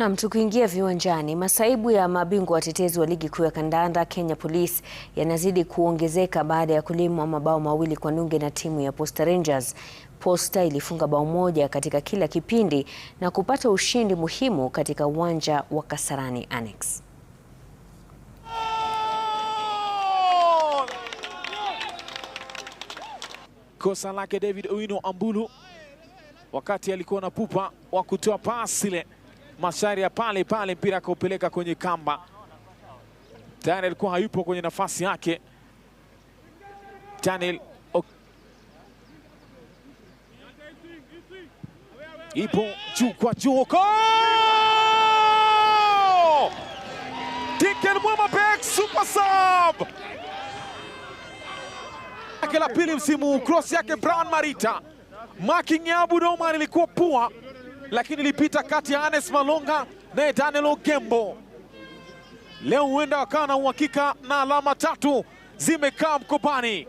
Na tukiingia viwanjani, masaibu ya mabingwa watetezi wa ligi kuu ya kandanda Kenya Police yanazidi kuongezeka baada ya kulimwa mabao 2-0 na timu ya Posta Rangers. Posta ilifunga bao moja katika kila kipindi na kupata ushindi muhimu katika uwanja wa Kasarani Annex. Kosa lake David Owino Ambulu wakati alikuwa na pupa wa kutoa pasi ile Macharia pale mpira akaupeleka kwenye kamba. Tayari alikuwa hayupo kwenye nafasi yake. Daniel ipo juu kwa juu. Dickson Mwamabek super sub. La pili msimu, cross yake Brown Marita. Marking ya Abu Omar ilikuwa pua, lakini ilipita kati ya Anes Malonga na Daniel Ogembo. Leo huenda wakawa na uhakika na alama 3 zimekaa mkopani.